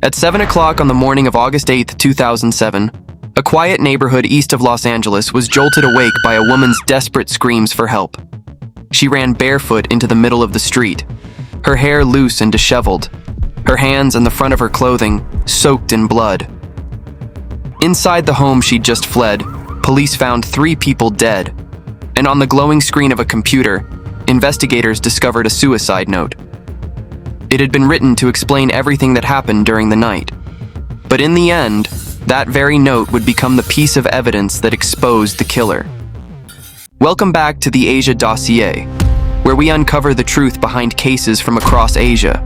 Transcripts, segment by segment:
At 7 o'clock on the morning of August 8, 2007, a quiet neighborhood east of Los Angeles was jolted awake by a woman's desperate screams for help. She ran barefoot into the middle of the street, her hair loose and disheveled, her hands and the front of her clothing soaked in blood. Inside the home she'd just fled, police found 3 people dead, and on the glowing screen of a computer, investigators discovered a suicide note. It had been written to explain everything that happened during the night. But in the end, that very note would become the piece of evidence that exposed the killer. Welcome back to the Asia Dossier, where we uncover the truth behind cases from across Asia.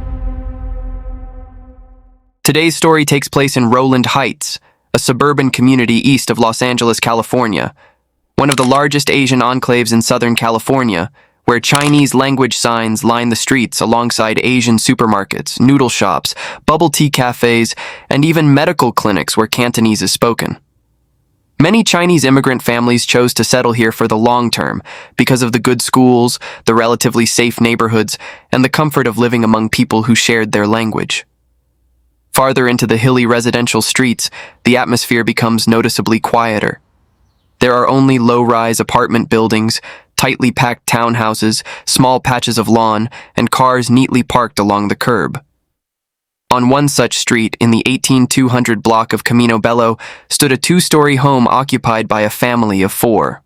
Today's story takes place in Rowland Heights, a suburban community east of Los Angeles, California, one of the largest Asian enclaves in Southern California, where Chinese language signs line the streets alongside Asian supermarkets, noodle shops, bubble tea cafes, and even medical clinics where Cantonese is spoken. Many Chinese immigrant families chose to settle here for the long term because of the good schools, the relatively safe neighborhoods, and the comfort of living among people who shared their language. Farther into the hilly residential streets, the atmosphere becomes noticeably quieter. There are only low-rise apartment buildings, tightly packed townhouses, small patches of lawn, and cars neatly parked along the curb. On one such street, in the 18200 block of Camino Bello, stood a 2-story home occupied by a family of 4.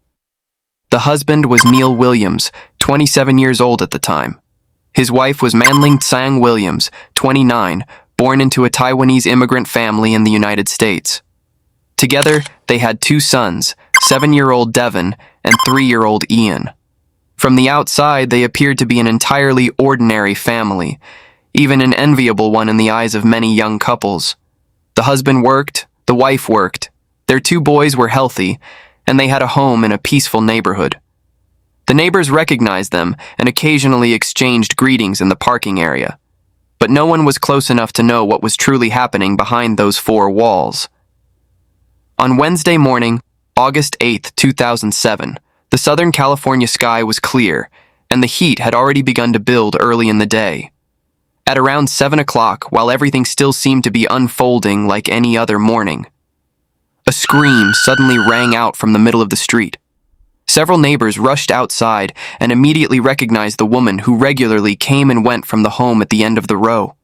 The husband was Neil Williams, 27 years old at the time. His wife was Manling Tsang Williams, 29, born into a Taiwanese immigrant family in the United States. Together, they had 2 sons, 7-year-old Devin and 3-year-old Ian. From the outside, they appeared to be an entirely ordinary family, even an enviable one in the eyes of many young couples. The husband worked, the wife worked, their 2 boys were healthy, and they had a home in a peaceful neighborhood. The neighbors recognized them and occasionally exchanged greetings in the parking area, but no one was close enough to know what was truly happening behind those 4 walls. On Wednesday morning, August 8, 2007, the Southern California sky was clear, and the heat had already begun to build early in the day. At around 7 o'clock, while everything still seemed to be unfolding like any other morning, a scream suddenly rang out from the middle of the street. Several neighbors rushed outside and immediately recognized the woman who regularly came and went from the home at the end of the row.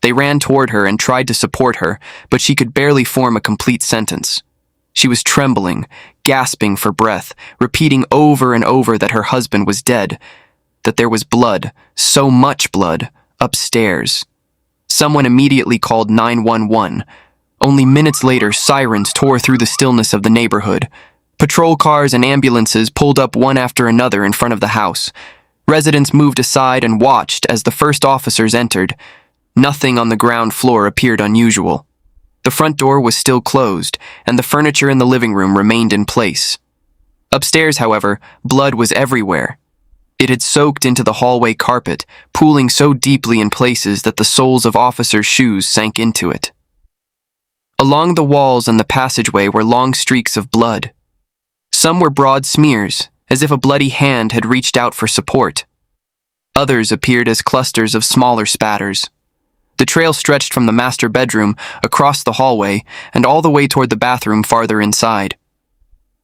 They ran toward her and tried to support her, but she could barely form a complete sentence. She was trembling, gasping for breath, repeating over and over that her husband was dead, that there was blood, so much blood, upstairs. Someone immediately called 911. Only minutes later, sirens tore through the stillness of the neighborhood. Patrol cars and ambulances pulled up one after another in front of the house. Residents moved aside and watched as the first officers entered. Nothing on the ground floor appeared unusual. The front door was still closed, and the furniture in the living room remained in place. Upstairs, however, blood was everywhere. It had soaked into the hallway carpet, pooling so deeply in places that the soles of officers' shoes sank into it. Along the walls and the passageway were long streaks of blood. Some were broad smears, as if a bloody hand had reached out for support. Others appeared as clusters of smaller spatters. The trail stretched from the master bedroom, across the hallway, and all the way toward the bathroom farther inside.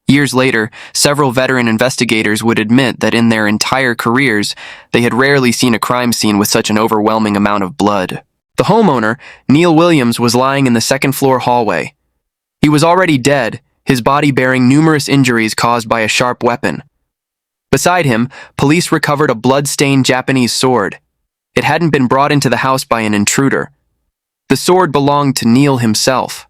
Years later, several veteran investigators would admit that in their entire careers, they had rarely seen a crime scene with such an overwhelming amount of blood. The homeowner, Neil Williams, was lying in the second-floor hallway. He was already dead, his body bearing numerous injuries caused by a sharp weapon. Beside him, police recovered a blood-stained Japanese sword. It hadn't been brought into the house by an intruder. The sword belonged to Neil himself.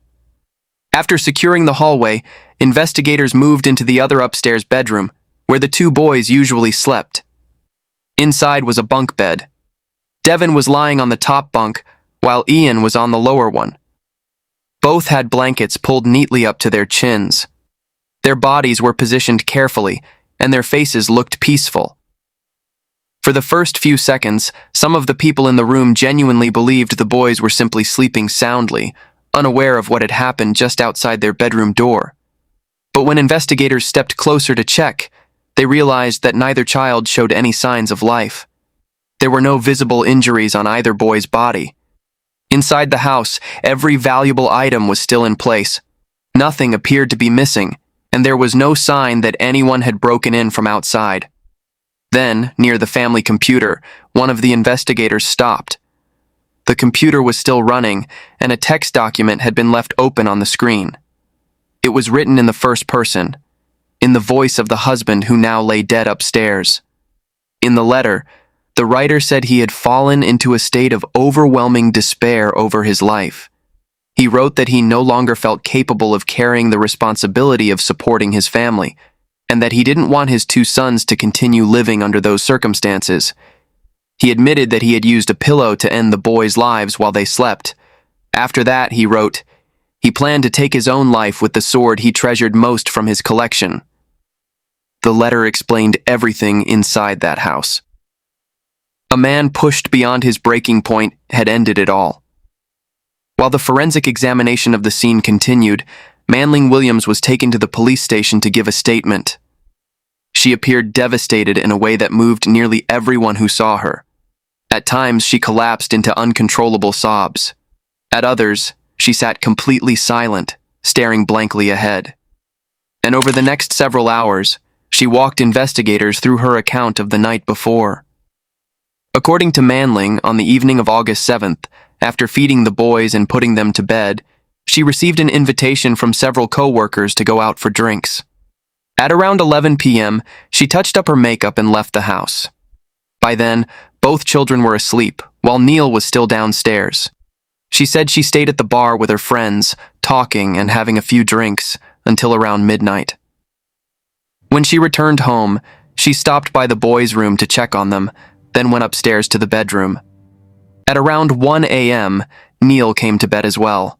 After securing the hallway, investigators moved into the other upstairs bedroom, where the 2 boys usually slept. Inside was a bunk bed. Devin was lying on the top bunk, while Ian was on the lower one. Both had blankets pulled neatly up to their chins. Their bodies were positioned carefully, and their faces looked peaceful. For the first few seconds, some of the people in the room genuinely believed the boys were simply sleeping soundly, unaware of what had happened just outside their bedroom door. But when investigators stepped closer to check, they realized that neither child showed any signs of life. There were no visible injuries on either boy's body. Inside the house, every valuable item was still in place. Nothing appeared to be missing, and there was no sign that anyone had broken in from outside. Then, near the family computer, one of the investigators stopped. The computer was still running, and a text document had been left open on the screen. It was written in the first person, in the voice of the husband who now lay dead upstairs. In the letter, the writer said he had fallen into a state of overwhelming despair over his life. He wrote that he no longer felt capable of carrying the responsibility of supporting his family, and that he didn't want his 2 sons to continue living under those circumstances. He admitted that he had used a pillow to end the boys' lives while they slept. After that, he wrote, he planned to take his own life with the sword he treasured most from his collection. The letter explained everything inside that house. A man pushed beyond his breaking point had ended it all. While the forensic examination of the scene continued, Manling Williams was taken to the police station to give a statement. She appeared devastated in a way that moved nearly everyone who saw her. At times, she collapsed into uncontrollable sobs. At others, she sat completely silent, staring blankly ahead. And over the next several hours, she walked investigators through her account of the night before. According to Manling, on the evening of August 7th, after feeding the boys and putting them to bed, she received an invitation from several co-workers to go out for drinks. At around 11 p.m., she touched up her makeup and left the house. By then, both children were asleep, while Neil was still downstairs. She said she stayed at the bar with her friends, talking and having a few drinks, until around midnight. When she returned home, she stopped by the boys' room to check on them, then went upstairs to the bedroom. At around 1 a.m., Neil came to bed as well.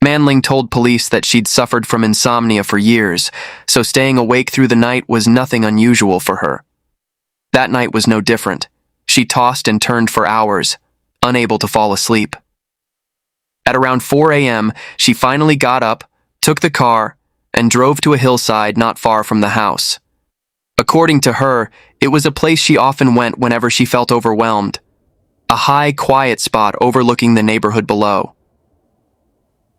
Manling told police that she'd suffered from insomnia for years, so staying awake through the night was nothing unusual for her. That night was no different. She tossed and turned for hours, unable to fall asleep. At around 4 a.m., she finally got up, took the car, and drove to a hillside not far from the house. According to her, it was a place she often went whenever she felt overwhelmed, a high, quiet spot overlooking the neighborhood below.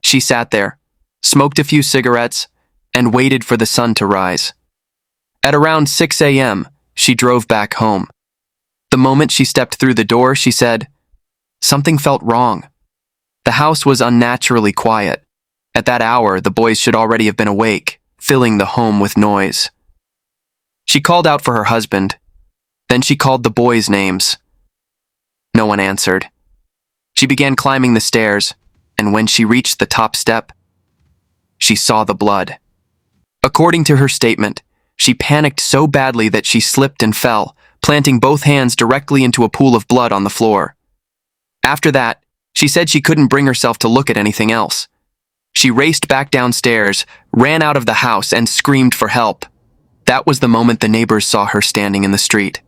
She sat there, smoked a few cigarettes, and waited for the sun to rise. At around 6 a.m., she drove back home. The moment she stepped through the door, she said, something felt wrong. The house was unnaturally quiet. At that hour, the boys should already have been awake, filling the home with noise. She called out for her husband. Then she called the boys' names. No one answered. She began climbing the stairs, and when she reached the top step, she saw the blood. According to her statement, she panicked so badly that she slipped and fell, planting both hands directly into a pool of blood on the floor. After that, she said she couldn't bring herself to look at anything else. She raced back downstairs, ran out of the house, and screamed for help. That was the moment the neighbors saw her standing in the street.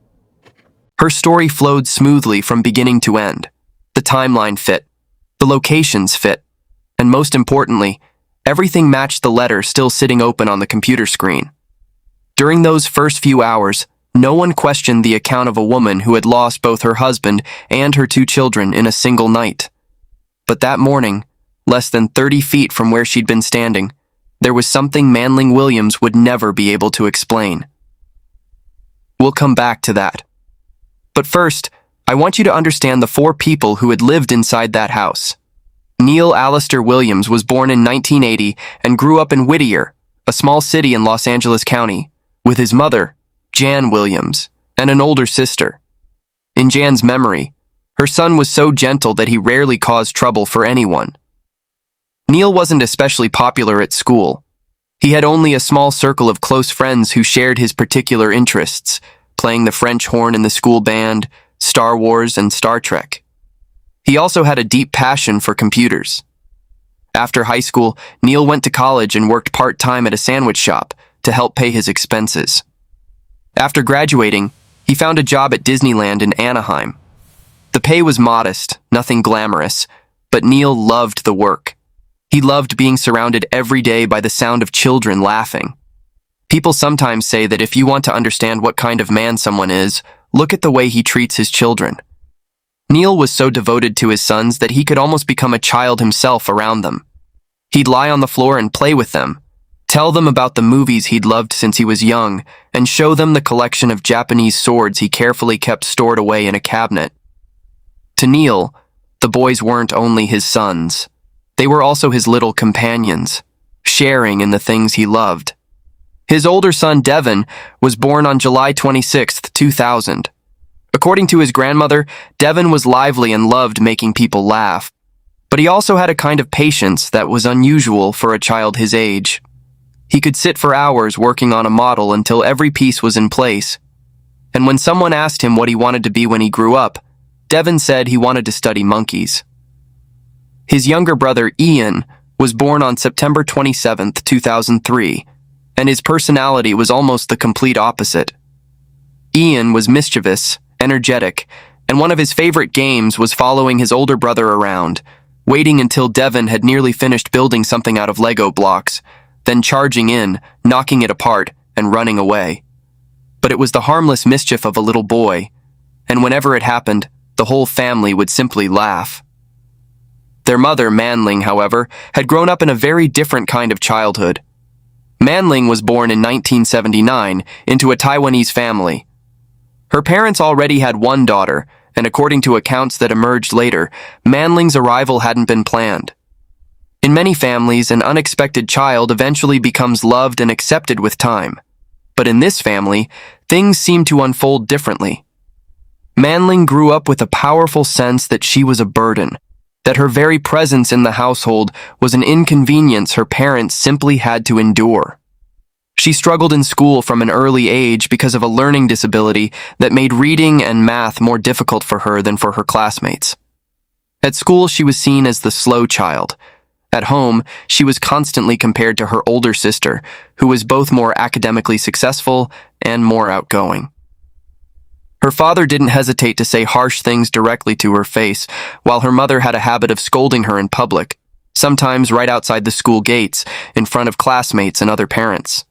Her story flowed smoothly from beginning to end. The timeline fit. The locations fit, and most importantly, everything matched the letter still sitting open on the computer screen. During those first few hours, no one questioned the account of a woman who had lost both her husband and her 2 children in a single night. But that morning, less than 30 feet from where she'd been standing, there was something Manling Williams would never be able to explain. We'll come back to that. But first, I want you to understand the 4 people who had lived inside that house. Neil Alistair Williams was born in 1980 and grew up in Whittier, a small city in Los Angeles County, with his mother, Jan Williams, and an older sister. In Jan's memory, her son was so gentle that he rarely caused trouble for anyone. Neil wasn't especially popular at school. He had only a small circle of close friends who shared his particular interests, playing the French horn in the school band, Star Wars, and Star Trek. He also had a deep passion for computers. After high school, Neil went to college and worked part-time at a sandwich shop to help pay his expenses. After graduating, he found a job at Disneyland in Anaheim. The pay was modest, nothing glamorous, but Neil loved the work. He loved being surrounded every day by the sound of children laughing. People sometimes say that if you want to understand what kind of man someone is, look at the way he treats his children. Neil was so devoted to his sons that he could almost become a child himself around them. He'd lie on the floor and play with them, tell them about the movies he'd loved since he was young, and show them the collection of Japanese swords he carefully kept stored away in a cabinet. To Neil, the boys weren't only his sons. They were also his little companions, sharing in the things he loved. His older son, Devin, was born on July 26, 2000. According to his grandmother, Devin was lively and loved making people laugh. But he also had a kind of patience that was unusual for a child his age. He could sit for hours working on a model until every piece was in place. And when someone asked him what he wanted to be when he grew up, Devin said he wanted to study monkeys. His younger brother, Ian, was born on September 27, 2003, and his personality was almost the complete opposite. Ian was mischievous, energetic, and one of his favorite games was following his older brother around, waiting until Devin had nearly finished building something out of Lego blocks, then charging in, knocking it apart, and running away. But it was the harmless mischief of a little boy, and whenever it happened, the whole family would simply laugh. Their mother, Manling, however, had grown up in a very different kind of childhood. Manling was born in 1979 into a Taiwanese family. Her parents already had one daughter, and according to accounts that emerged later, Manling's arrival hadn't been planned. In many families, an unexpected child eventually becomes loved and accepted with time. But in this family, things seemed to unfold differently. Manling grew up with a powerful sense that she was a burden, that her very presence in the household was an inconvenience her parents simply had to endure. She struggled in school from an early age because of a learning disability that made reading and math more difficult for her than for her classmates. At school, she was seen as the slow child. At home, she was constantly compared to her older sister, who was both more academically successful and more outgoing. Her father didn't hesitate to say harsh things directly to her face, while her mother had a habit of scolding her in public, sometimes right outside the school gates, in front of classmates and other parents.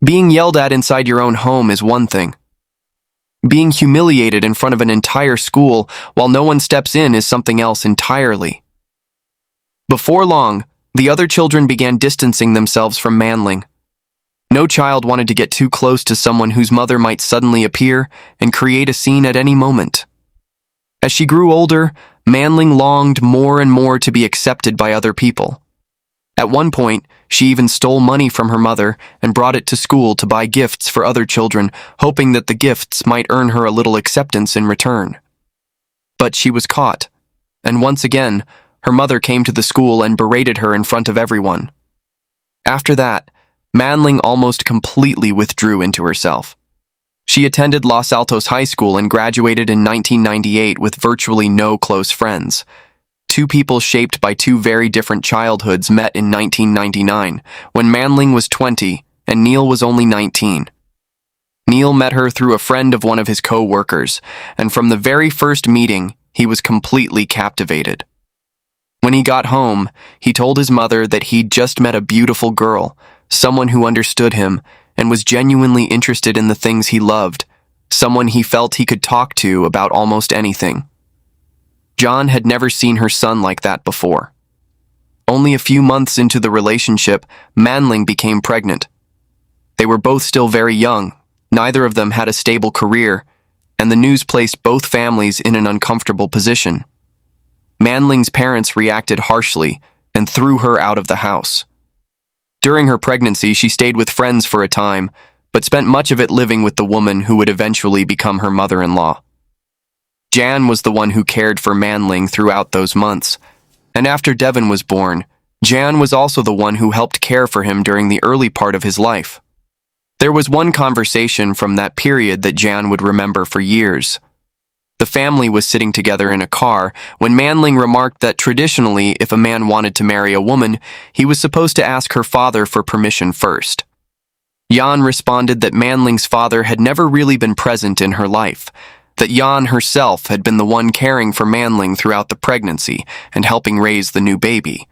Being yelled at inside your own home is one thing. Being humiliated in front of an entire school while no one steps in is something else entirely. Before long, the other children began distancing themselves from Manling. No child wanted to get too close to someone whose mother might suddenly appear and create a scene at any moment. As she grew older, Manling longed more and more to be accepted by other people. At one point, she even stole money from her mother and brought it to school to buy gifts for other children, hoping that the gifts might earn her a little acceptance in return. But she was caught, and once again, her mother came to the school and berated her in front of everyone. After that, Manling almost completely withdrew into herself. She attended Los Altos High School and graduated in 1998 with virtually no close friends. Two people shaped by two very different childhoods met in 1999, when Manling was 20 and Neil was only 19. Neil met her through a friend of one of his co-workers, and from the very first meeting, he was completely captivated. When he got home, he told his mother that he'd just met a beautiful girl, someone who understood him and was genuinely interested in the things he loved, someone he felt he could talk to about almost anything. John had never seen her son like that before. Only a few months into the relationship, Manling became pregnant. They were both still very young, neither of them had a stable career, and the news placed both families in an uncomfortable position. Manling's parents reacted harshly and threw her out of the house. During her pregnancy, she stayed with friends for a time, but spent much of it living with the woman who would eventually become her mother-in-law. Jan was the one who cared for Manling throughout those months, and after Devin was born, Jan was also the one who helped care for him during the early part of his life. There was one conversation from that period that Jan would remember for years. The family was sitting together in a car when Manling remarked that traditionally, if a man wanted to marry a woman, he was supposed to ask her father for permission first. Jan responded that Manling's father had never really been present in her life, that Jan herself had been the one caring for Manling throughout the pregnancy and helping raise the new baby.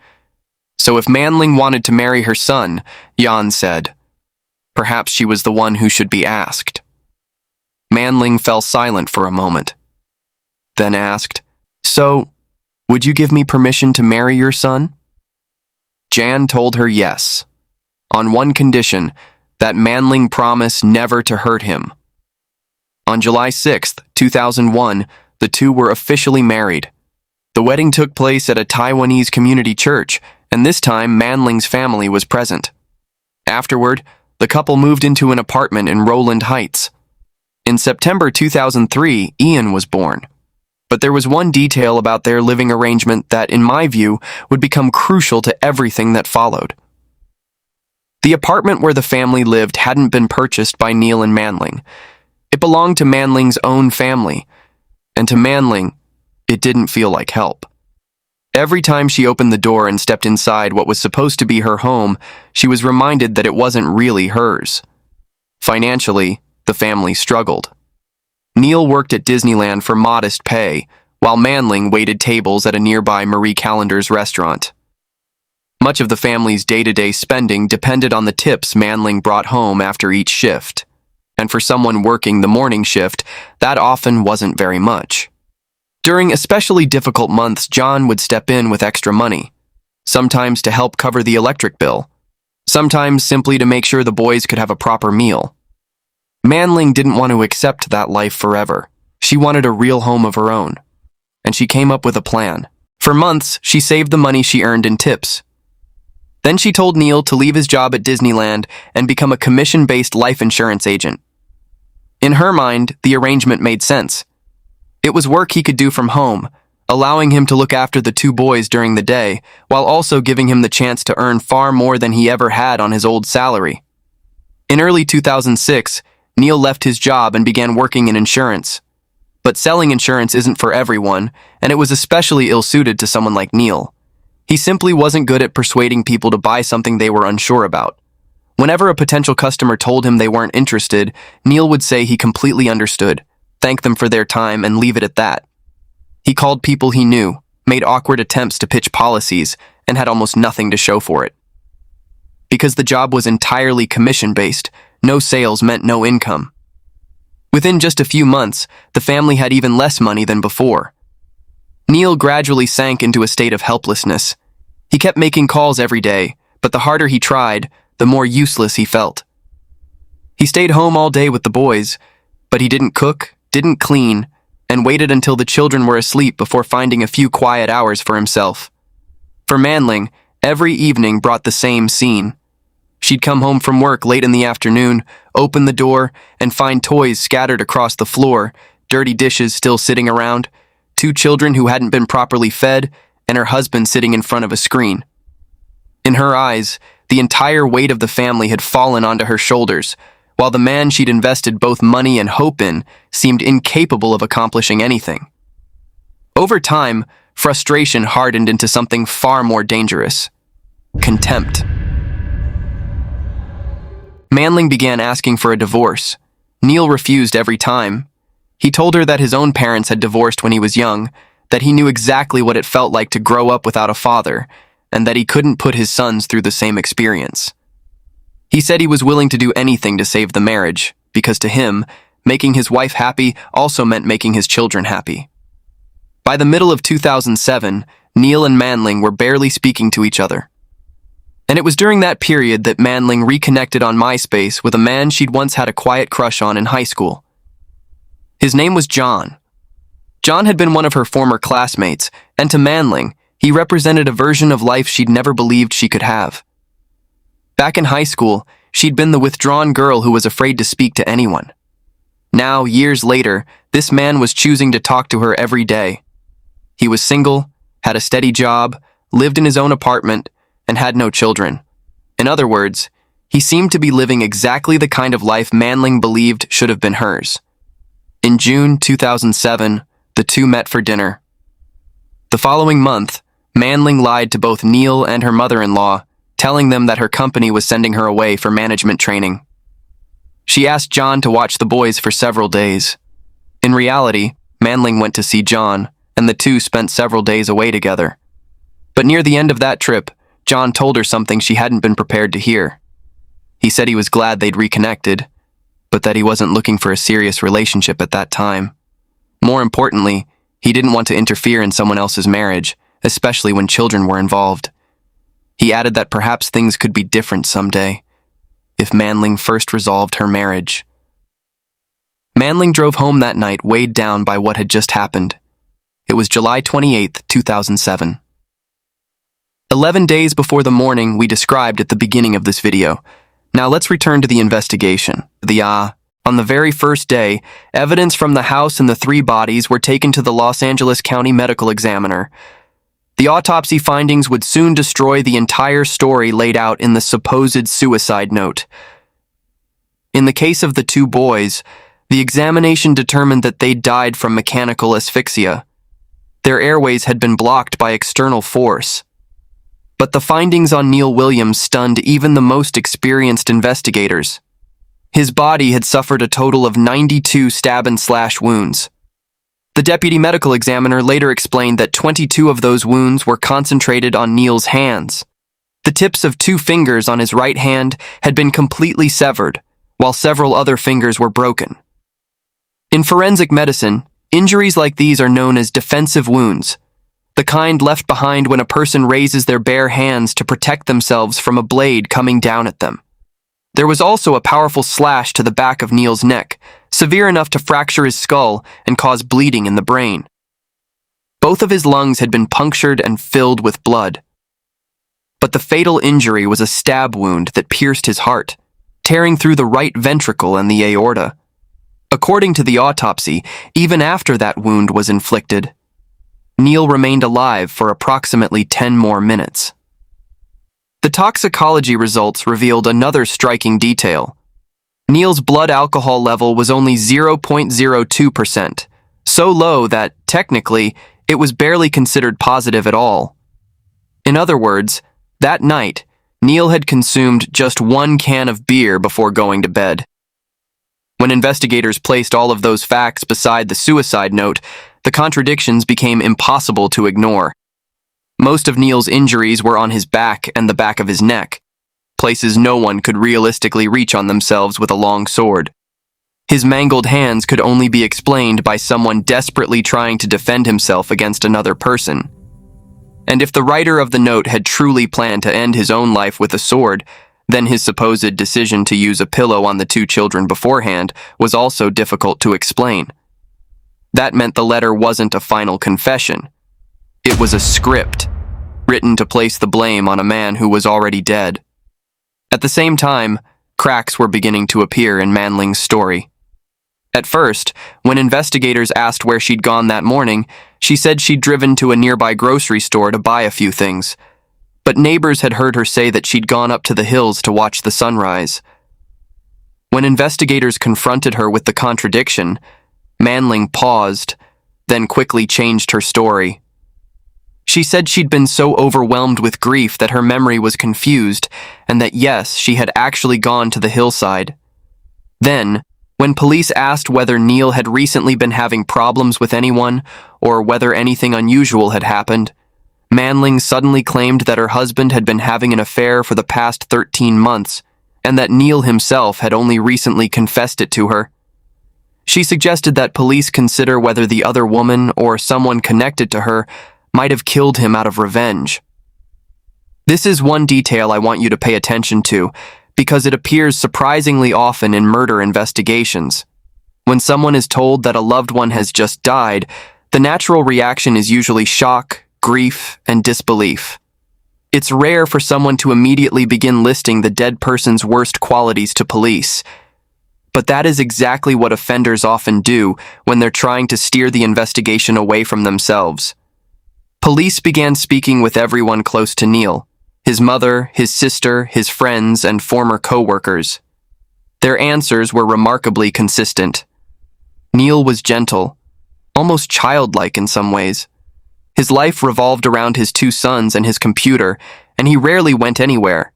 So if Manling wanted to marry her son, Jan said, perhaps she was the one who should be asked. Manling fell silent for a moment. then asked, "So, would you give me permission to marry your son?" Jan told her yes, on one condition, that Manling promise never to hurt him. On July 6, 2001, the two were officially married. The wedding took place at a Taiwanese community church, and this time Manling's family was present. Afterward, the couple moved into an apartment in Rowland Heights. In September 2003, Ian was born. But there was one detail about their living arrangement that, in my view, would become crucial to everything that followed. The apartment where the family lived hadn't been purchased by Neil and Manling. It belonged to Manling's own family, and to Manling, it didn't feel like help. Every time she opened the door and stepped inside what was supposed to be her home, she was reminded that it wasn't really hers. Financially, the family struggled. Neil worked at Disneyland for modest pay, while Manling waited tables at a nearby Marie Callender's restaurant. Much of the family's day-to-day spending depended on the tips Manling brought home after each shift, and for someone working the morning shift, that often wasn't very much. During especially difficult months, John would step in with extra money, sometimes to help cover the electric bill, sometimes simply to make sure the boys could have a proper meal. Manling didn't want to accept that life forever. She wanted a real home of her own, and she came up with a plan. For months, she saved the money she earned in tips. Then she told Neil to leave his job at Disneyland and become a commission-based life insurance agent. In her mind, the arrangement made sense. It was work he could do from home, allowing him to look after the two boys during the day, while also giving him the chance to earn far more than he ever had on his old salary. In early 2006, Neil left his job and began working in insurance. But selling insurance isn't for everyone, and it was especially ill-suited to someone like Neil. He simply wasn't good at persuading people to buy something they were unsure about. Whenever a potential customer told him they weren't interested, Neil would say he completely understood, thank them for their time, and leave it at that. He called people he knew, made awkward attempts to pitch policies, and had almost nothing to show for it. Because the job was entirely commission-based, no sales meant no income. Within just a few months, the family had even less money than before. Neil gradually sank into a state of helplessness. He kept making calls every day, but the harder he tried, the more useless he felt. He stayed home all day with the boys, but he didn't cook, didn't clean, and waited until the children were asleep before finding a few quiet hours for himself. For Manling, every evening brought the same scene. She'd come home from work late in the afternoon, open the door, and find toys scattered across the floor, dirty dishes still sitting around, two children who hadn't been properly fed, and her husband sitting in front of a screen. In her eyes, the entire weight of the family had fallen onto her shoulders, while the man she'd invested both money and hope in seemed incapable of accomplishing anything. Over time, frustration hardened into something far more dangerous: contempt. Manling began asking for a divorce. Neil refused every time. He told her that his own parents had divorced when he was young, that he knew exactly what it felt like to grow up without a father, and that he couldn't put his sons through the same experience. He said he was willing to do anything to save the marriage, because to him, making his wife happy also meant making his children happy. By the middle of 2007, Neil and Manling were barely speaking to each other. And it was during that period that Manling reconnected on MySpace with a man she'd once had a quiet crush on in high school. His name was John. John had been one of her former classmates, and to Manling, he represented a version of life she'd never believed she could have. Back in high school, she'd been the withdrawn girl who was afraid to speak to anyone. Now, years later, this man was choosing to talk to her every day. He was single, had a steady job, lived in his own apartment, and had no children. In other words, he seemed to be living exactly the kind of life Manling believed should have been hers. In June 2007, the two met for dinner. The following month, Manling lied to both Neil and her mother-in-law, telling them that her company was sending her away for management training. She asked John to watch the boys for several days. In reality, Manling went to see John, and the two spent several days away together. But near the end of that trip, John told her something she hadn't been prepared to hear. He said he was glad they'd reconnected, but that he wasn't looking for a serious relationship at that time. More importantly, He didn't want to interfere in someone else's marriage, especially when children were involved. He added that perhaps things could be different someday, if Manling first resolved her marriage. Manling drove home that night weighed down by what had just happened. It was July 28, 2007. 11 days before the morning we described at the beginning of this video. Now let's return to the investigation. On the very first day, evidence from the house and the 3 bodies were taken to the Los Angeles County Medical Examiner. The autopsy findings would soon destroy the entire story laid out in the supposed suicide note. In the case of the 2 boys, the examination determined that they died from mechanical asphyxia. Their airways had been blocked by external force. But the findings on Neil Williams stunned even the most experienced investigators. His body had suffered a total of 92 stab and slash wounds. The deputy medical examiner later explained that 22 of those wounds were concentrated on Neil's hands. The tips of 2 fingers on his right hand had been completely severed, while several other fingers were broken. In forensic medicine, injuries like these are known as defensive wounds, the kind left behind when a person raises their bare hands to protect themselves from a blade coming down at them. There was also a powerful slash to the back of Neil's neck, severe enough to fracture his skull and cause bleeding in the brain. Both of his lungs had been punctured and filled with blood. But the fatal injury was a stab wound that pierced his heart, tearing through the right ventricle and the aorta. According to the autopsy, even after that wound was inflicted, Neil remained alive for approximately 10 more minutes. The toxicology results revealed another striking detail. Neil's blood alcohol level was only 0.02%, so low that, technically, it was barely considered positive at all. In other words, that night, Neil had consumed just 1 can of beer before going to bed. When investigators placed all of those facts beside the suicide note, the contradictions became impossible to ignore. Most of Neil's injuries were on his back and the back of his neck, places no one could realistically reach on themselves with a long sword. His mangled hands could only be explained by someone desperately trying to defend himself against another person. And if the writer of the note had truly planned to end his own life with a sword, then his supposed decision to use a pillow on the 2 children beforehand was also difficult to explain. That meant the letter wasn't a final confession. It was a script, written to place the blame on a man who was already dead. At the same time, cracks were beginning to appear in Manling's story. At first, when investigators asked where she'd gone that morning, she said she'd driven to a nearby grocery store to buy a few things. But neighbors had heard her say that she'd gone up to the hills to watch the sunrise. When investigators confronted her with the contradiction, Manling paused, then quickly changed her story. She said she'd been so overwhelmed with grief that her memory was confused, and that yes, she had actually gone to the hillside. Then, when police asked whether Neil had recently been having problems with anyone, or whether anything unusual had happened, Manling suddenly claimed that her husband had been having an affair for the past 13 months, and that Neil himself had only recently confessed it to her. She suggested that police consider whether the other woman or someone connected to her might have killed him out of revenge. This is one detail I want you to pay attention to, because it appears surprisingly often in murder investigations. When someone is told that a loved one has just died, the natural reaction is usually shock, grief, and disbelief. It's rare for someone to immediately begin listing the dead person's worst qualities to police. But that is exactly what offenders often do when they're trying to steer the investigation away from themselves. Police began speaking with everyone close to Neil, his mother, his sister, his friends, and former co-workers. Their answers were remarkably consistent. Neil was gentle, almost childlike in some ways. His life revolved around his 2 sons and his computer, and he rarely went anywhere.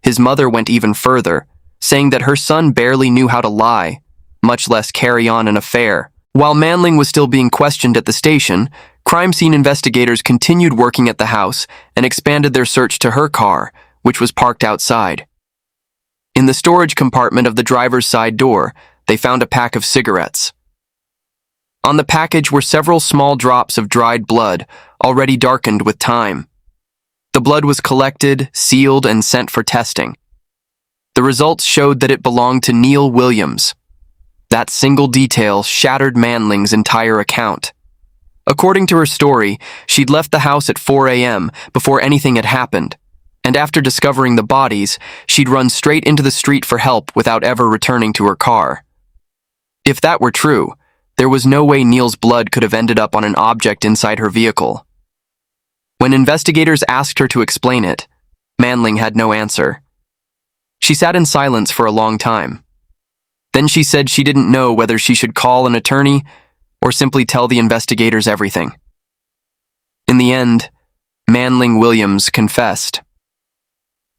His mother went even further, saying that her son barely knew how to lie, much less carry on an affair. While Manling was still being questioned at the station, crime scene investigators continued working at the house and expanded their search to her car, which was parked outside. In the storage compartment of the driver's side door, they found a pack of cigarettes. On the package were several small drops of dried blood, already darkened with time. The blood was collected, sealed, and sent for testing. The results showed that it belonged to Neil Williams. That single detail shattered Manling's entire account. According to her story, she'd left the house at 4 a.m. before anything had happened, and after discovering the bodies, she'd run straight into the street for help without ever returning to her car. If that were true, there was no way Neil's blood could have ended up on an object inside her vehicle. When investigators asked her to explain it, Manling had no answer. She sat in silence for a long time. Then she said she didn't know whether she should call an attorney or simply tell the investigators everything. In the end, Manling Williams confessed.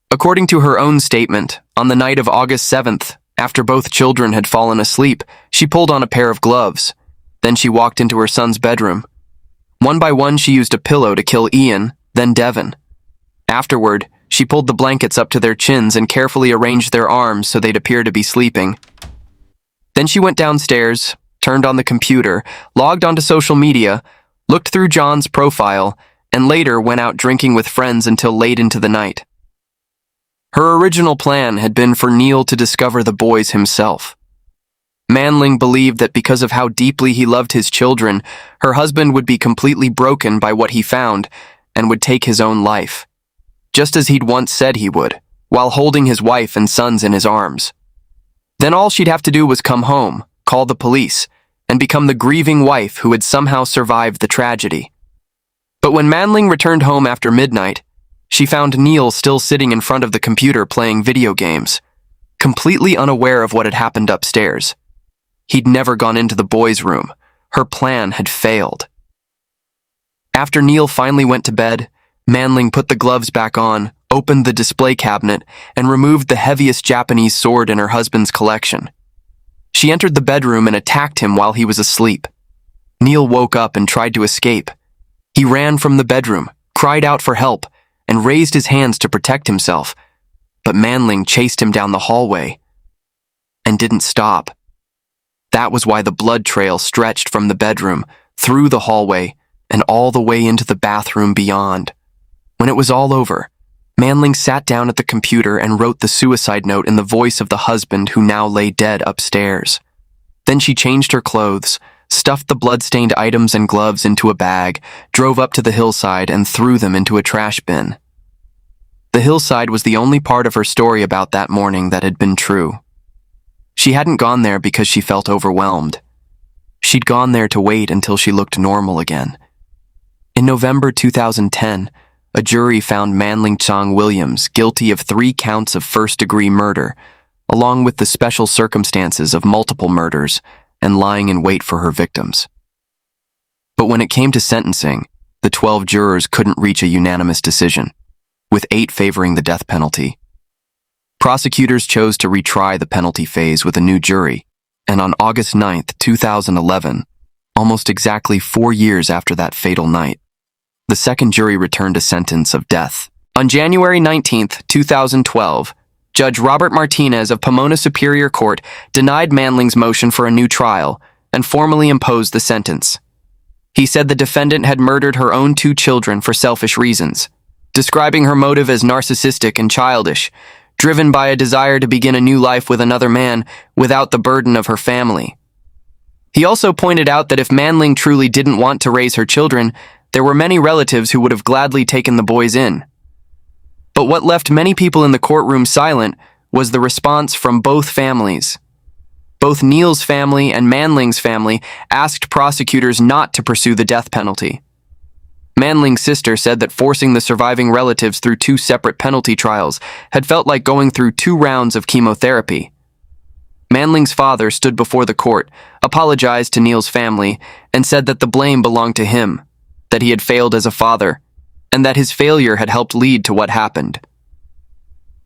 According to her own statement, on the night of August 7th, after both children had fallen asleep, she pulled on a pair of gloves. Then she walked into her son's bedroom. One by one, she used a pillow to kill Ian, then Devon. Afterward, she pulled the blankets up to their chins and carefully arranged their arms so they'd appear to be sleeping. Then she went downstairs, turned on the computer, logged onto social media, looked through John's profile, and later went out drinking with friends until late into the night. Her original plan had been for Neil to discover the boys himself. Manling believed that because of how deeply he loved his children, her husband would be completely broken by what he found and would take his own life, just as he'd once said he would, while holding his wife and sons in his arms. Then all she'd have to do was come home, call the police, and become the grieving wife who had somehow survived the tragedy. But when Manling returned home after midnight, she found Neil still sitting in front of the computer playing video games, completely unaware of what had happened upstairs. He'd never gone into the boys' room. Her plan had failed. After Neil finally went to bed, Manling put the gloves back on, opened the display cabinet, and removed the heaviest Japanese sword in her husband's collection. She entered the bedroom and attacked him while he was asleep. Neil woke up and tried to escape. He ran from the bedroom, cried out for help, and raised his hands to protect himself, but Manling chased him down the hallway and didn't stop. That was why the blood trail stretched from the bedroom, through the hallway, and all the way into the bathroom beyond. When it was all over, Manling sat down at the computer and wrote the suicide note in the voice of the husband who now lay dead upstairs. Then she changed her clothes, stuffed the blood-stained items and gloves into a bag, drove up to the hillside, and threw them into a trash bin. The hillside was the only part of her story about that morning that had been true. She hadn't gone there because she felt overwhelmed. She'd gone there to wait until she looked normal again. In November 2010, a jury found Manling Tsang Williams guilty of 3 counts of first-degree murder, along with the special circumstances of multiple murders and lying in wait for her victims. But when it came to sentencing, the 12 jurors couldn't reach a unanimous decision, with 8 favoring the death penalty. Prosecutors chose to retry the penalty phase with a new jury, and on August 9th, 2011, almost exactly 4 years after that fatal night, the second jury returned a sentence of death. On January 19, 2012, Judge Robert Martinez of Pomona Superior Court denied Manling's motion for a new trial and formally imposed the sentence. He said the defendant had murdered her own 2 children for selfish reasons, describing her motive as narcissistic and childish, driven by a desire to begin a new life with another man without the burden of her family. He also pointed out that if Manling truly didn't want to raise her children, there were many relatives who would have gladly taken the boys in. But what left many people in the courtroom silent was the response from both families. Both Neil's family and Manling's family asked prosecutors not to pursue the death penalty. Manling's sister said that forcing the surviving relatives through 2 separate penalty trials had felt like going through 2 rounds of chemotherapy. Manling's father stood before the court, apologized to Neil's family, and said that the blame belonged to him, that he had failed as a father, and that his failure had helped lead to what happened.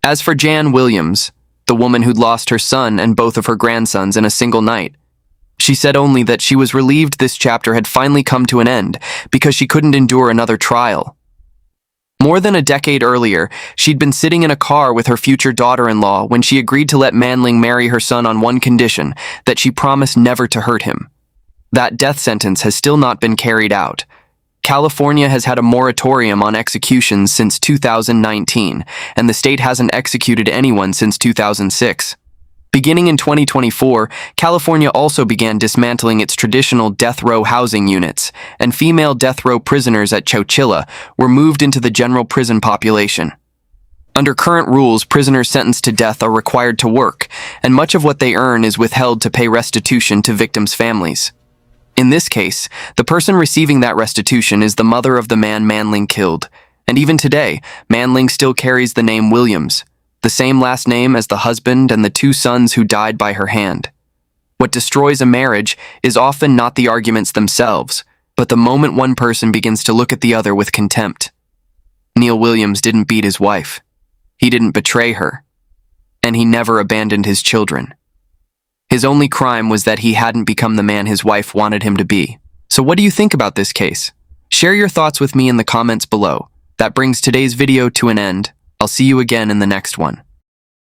As for Jan Williams, the woman who'd lost her son and both of her grandsons in a single night, she said only that she was relieved this chapter had finally come to an end because she couldn't endure another trial. More than a decade earlier, she'd been sitting in a car with her future daughter-in-law when she agreed to let Manling marry her son on one condition, that she promised never to hurt him. That death sentence has still not been carried out. California has had a moratorium on executions since 2019, and the state hasn't executed anyone since 2006. Beginning in 2024, California also began dismantling its traditional death row housing units, and female death row prisoners at Chowchilla were moved into the general prison population. Under current rules, prisoners sentenced to death are required to work, and much of what they earn is withheld to pay restitution to victims' families. In this case, the person receiving that restitution is the mother of the man Manling killed, and even today, Manling still carries the name Williams, the same last name as the husband and the two sons who died by her hand. What destroys a marriage is often not the arguments themselves, but the moment one person begins to look at the other with contempt. Neil Williams didn't beat his wife. He didn't betray her. And he never abandoned his children. His only crime was that he hadn't become the man his wife wanted him to be. So what do you think about this case? Share your thoughts with me in the comments below. That brings today's video to an end. I'll see you again in the next one.